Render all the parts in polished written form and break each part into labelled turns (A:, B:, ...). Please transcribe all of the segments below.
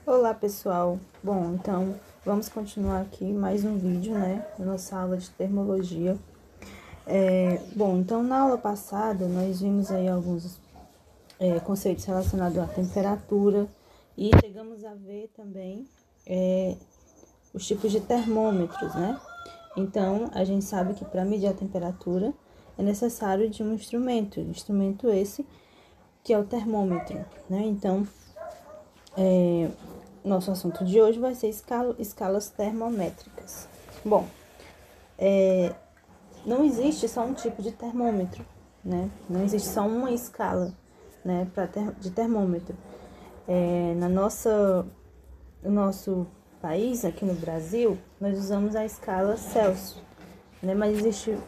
A: Olá pessoal, bom, então vamos continuar aqui mais um vídeo, né, da nossa aula de termologia. Bom, então na aula passada nós vimos aí alguns conceitos relacionados à temperatura e chegamos a ver também os tipos de termômetros, né? Então a gente sabe que para medir a temperatura é necessário de um instrumento esse que é o termômetro, né? Então nosso assunto de hoje vai ser escalas termométricas. Bom, não existe só um tipo de termômetro, né? Não existe só uma escala, né, de termômetro. No nosso país, aqui no Brasil, nós usamos a escala Celsius, né? Mas existe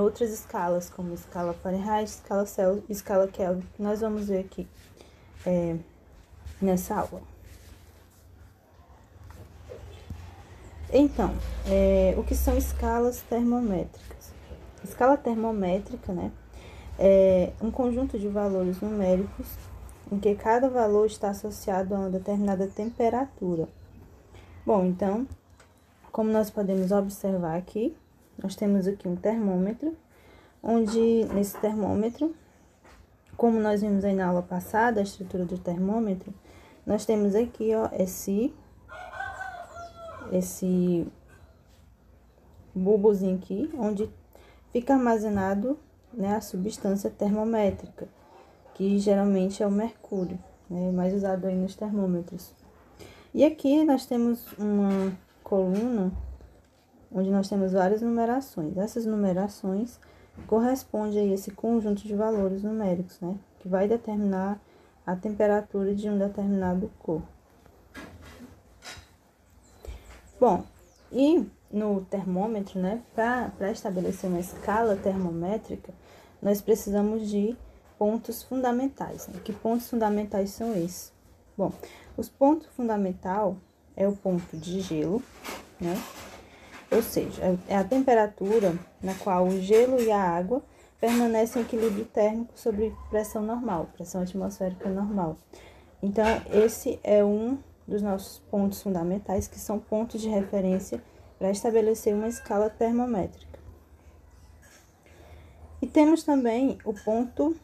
A: outras escalas, como escala Fahrenheit, escala Celsius, escala Kelvin, que nós vamos ver aqui nessa aula. Então, o que são escalas termométricas? Escala termométrica, né, é um conjunto de valores numéricos em que cada valor está associado a uma determinada temperatura. Bom, então, como nós podemos observar aqui, nós temos aqui um termômetro, onde nesse termômetro, como nós vimos aí na aula passada, a estrutura do termômetro, nós temos aqui, ó, esse bulbozinho aqui, onde fica armazenado, né, a substância termométrica, que geralmente é o mercúrio, né, mais usado aí nos termômetros. E aqui nós temos uma coluna, onde nós temos várias numerações. Essas numerações correspondem a esse conjunto de valores numéricos, né, que vai determinar a temperatura de um determinado corpo. Bom, e no termômetro, né, para estabelecer uma escala termométrica, nós precisamos de pontos fundamentais, né? Que pontos fundamentais são esses? Bom, os pontos fundamentais é o ponto de gelo, né? Ou seja, é a temperatura na qual o gelo e a água permanecem em equilíbrio térmico sob pressão normal, pressão atmosférica normal. Então, esse é um dos nossos pontos fundamentais, que são pontos de referência para estabelecer uma escala termométrica. E temos também o ponto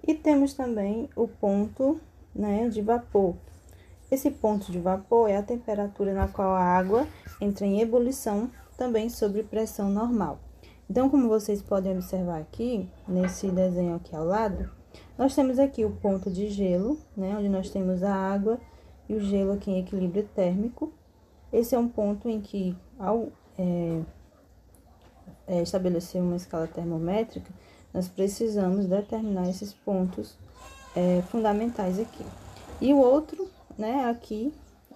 A: e temos também o ponto, né, de vapor. Esse ponto de vapor é a temperatura na qual a água entra em ebulição, também sob pressão normal. Então, como vocês podem observar aqui, nesse desenho aqui ao lado, nós temos aqui o ponto de gelo, né, onde nós temos a água e o gelo aqui em equilíbrio térmico. Esse é um ponto em que, ao estabelecer uma escala termométrica, nós precisamos determinar esses pontos fundamentais aqui. E o outro, né, aqui,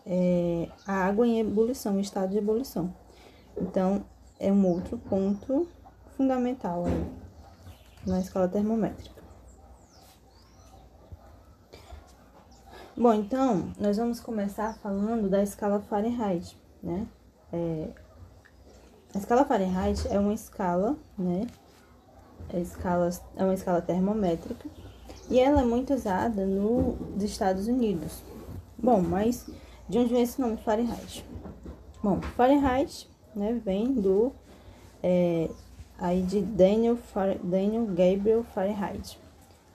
A: é a água em ebulição, em estado de ebulição. Então, é um outro ponto fundamental aí na escala termométrica. Bom, então, nós vamos começar falando da escala Fahrenheit, né? A escala Fahrenheit é uma escala, né? É uma escala termométrica e ela é muito usada nos Estados Unidos. Bom, mas de onde vem esse nome Fahrenheit? Bom, Fahrenheit, né, vem do aí de Daniel Gabriel Fahrenheit.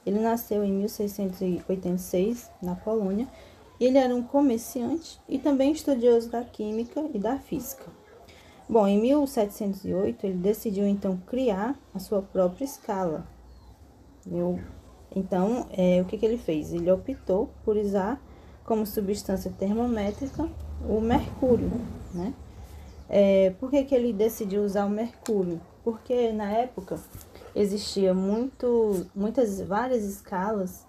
A: Ele nasceu em 1686 na Polônia e ele era um comerciante e também estudioso da química e da física. Bom, em 1708 ele decidiu então criar a sua própria escala. Então, o que ele fez? Ele optou por usar como substância termométrica o mercúrio, né? Por que ele decidiu usar o mercúrio? Porque na época existia várias escalas.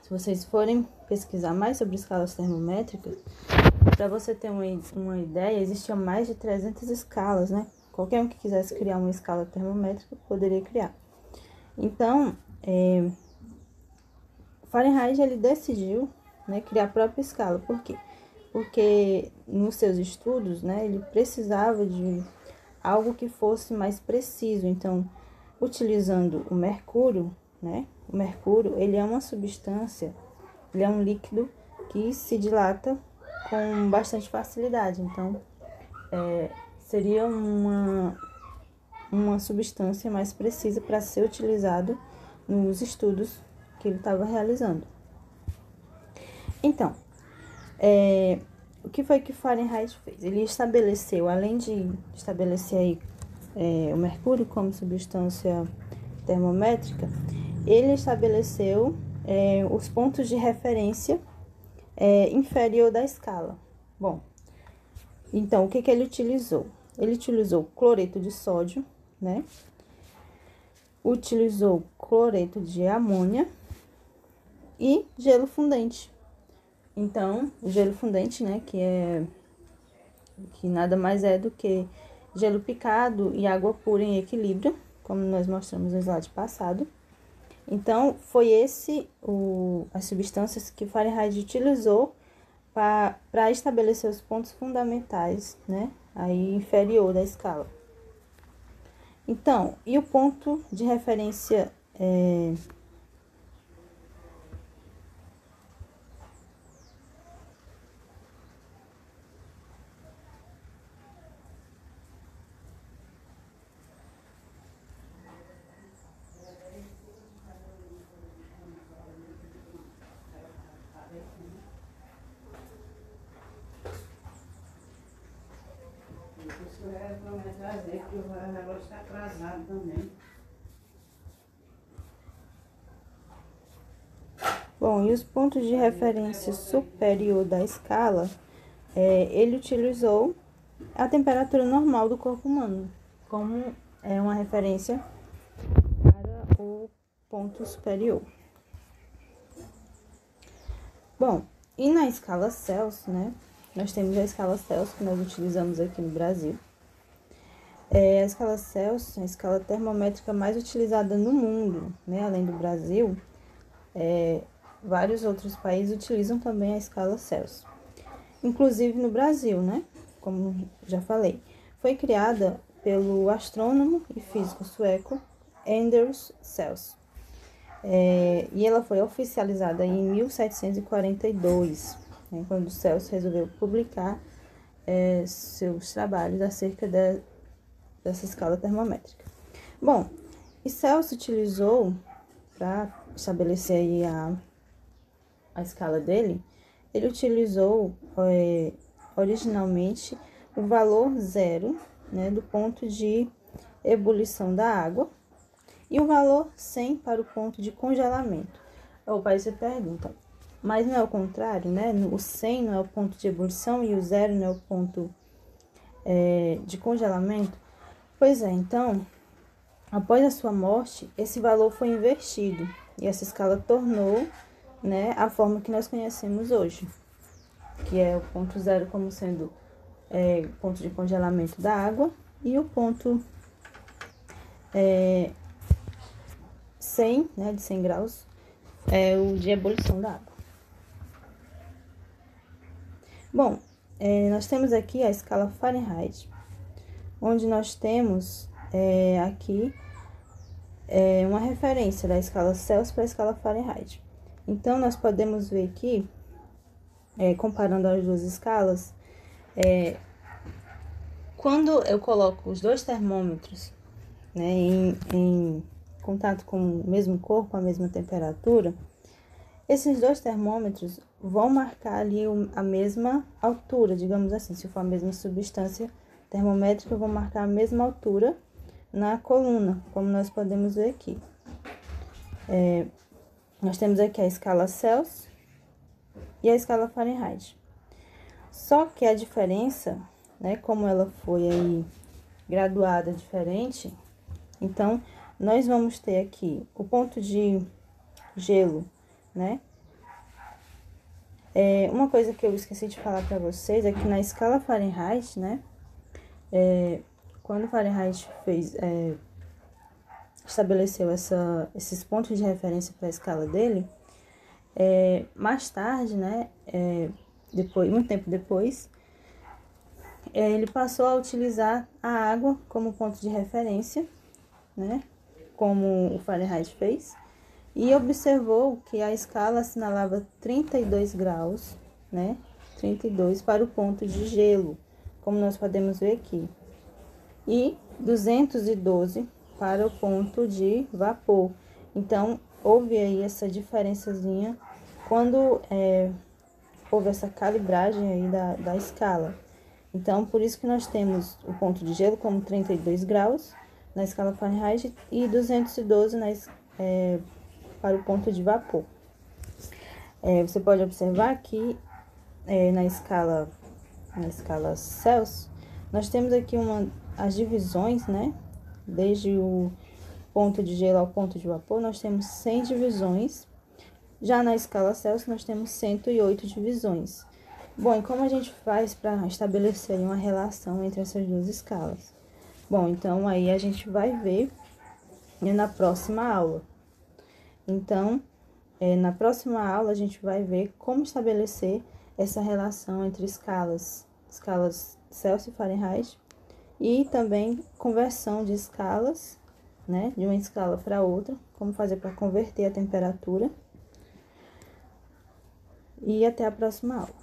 A: Se vocês forem pesquisar mais sobre escalas termométricas, para você ter uma ideia, existiam mais de 300 escalas, né? Qualquer um que quisesse criar uma escala termométrica poderia criar. Então, Fahrenheit ele decidiu, né, criar a própria escala. Por quê? Porque nos seus estudos, né, ele precisava de algo que fosse mais preciso. Então, utilizando o mercúrio, né? O mercúrio, ele é uma substância, ele é um líquido que se dilata com bastante facilidade. Então, seria uma substância mais precisa para ser utilizado nos estudos que ele estava realizando. Então, o que foi que Fahrenheit fez? Ele estabeleceu, além de estabelecer aí, o mercúrio como substância termométrica, ele estabeleceu os pontos de referência inferior da escala. Bom, então, o que ele utilizou? Ele utilizou cloreto de sódio, né? Utilizou cloreto de amônia e gelo fundente. Então, o gelo fundente, né, que nada mais é do que gelo picado e água pura em equilíbrio, como nós mostramos no slide passado. Então, foi as substâncias que Fahrenheit utilizou para estabelecer os pontos fundamentais, né, aí inferior da escala. Então, e o ponto de referência
B: que o relógio está atrasado também.
A: Bom, e os pontos de referência superior da escala, ele utilizou a temperatura normal do corpo humano, como uma referência para o ponto superior. Bom, e na escala Celsius, né? Nós temos a escala Celsius que nós utilizamos aqui no Brasil. A escala Celsius é a escala termométrica mais utilizada no mundo, né? Além do Brasil, vários outros países utilizam também a escala Celsius. Inclusive no Brasil, né? Como já falei. Foi criada pelo astrônomo e físico sueco Anders Celsius. E ela foi oficializada em 1742, né, quando Celsius resolveu publicar seus trabalhos acerca dessa escala termométrica. Bom, e Celsius utilizou, para estabelecer aí a escala dele, ele utilizou originalmente o valor zero, né, do ponto de ebulição da água, e o valor 100 para o ponto de congelamento. Opa, aí você pergunta, mas não é o contrário, né? O 100 não é o ponto de ebulição e o 0 não é o ponto de congelamento? Pois é, então, após a sua morte, esse valor foi invertido e essa escala tornou, né, a forma que nós conhecemos hoje, que é o ponto 0 como sendo ponto de congelamento da água e o ponto 100, né, de 100 graus, é o de ebulição da água. Bom, nós temos aqui a escala Fahrenheit, onde nós temos aqui uma referência da escala Celsius para a escala Fahrenheit. Então, nós podemos ver aqui, comparando as duas escalas, quando eu coloco os dois termômetros, né, em contato com o mesmo corpo, a mesma temperatura, esses dois termômetros vão marcar ali a mesma altura, digamos assim. Se for a mesma substância termométrica, vão marcar a mesma altura na coluna, como nós podemos ver aqui. Nós temos aqui a escala Celsius e a escala Fahrenheit. Só que a diferença, né, como ela foi aí graduada diferente, então, nós vamos ter aqui o ponto de gelo, né? Uma coisa que eu esqueci de falar para vocês é que na escala Fahrenheit, né? Quando Fahrenheit estabeleceu esses pontos de referência para a escala dele, mais tarde, né? Muito tempo depois, ele passou a utilizar a água como ponto de referência, né? Como o Fahrenheit fez, e observou que a escala assinalava 32 graus, né? 32 para o ponto de gelo, como nós podemos ver aqui, e 212 para o ponto de vapor. Então, houve aí essa diferençazinha quando houve essa calibragem aí da escala. Então, por isso que nós temos o ponto de gelo como 32 graus na escala Fahrenheit e 212 para o ponto de vapor. Você pode observar que na escala Celsius, nós temos aqui as divisões, né? Desde o ponto de gelo ao ponto de vapor, nós temos 100 divisões. Já na escala Celsius, nós temos 108 divisões. Bom, e como a gente faz para estabelecer uma relação entre essas duas escalas? Bom, então aí a gente vai ver na próxima aula. Então, na próxima aula a gente vai ver como estabelecer essa relação entre escalas Celsius e Fahrenheit, e também conversão de escalas, né, de uma escala para outra, como fazer para converter a temperatura. E até a próxima aula.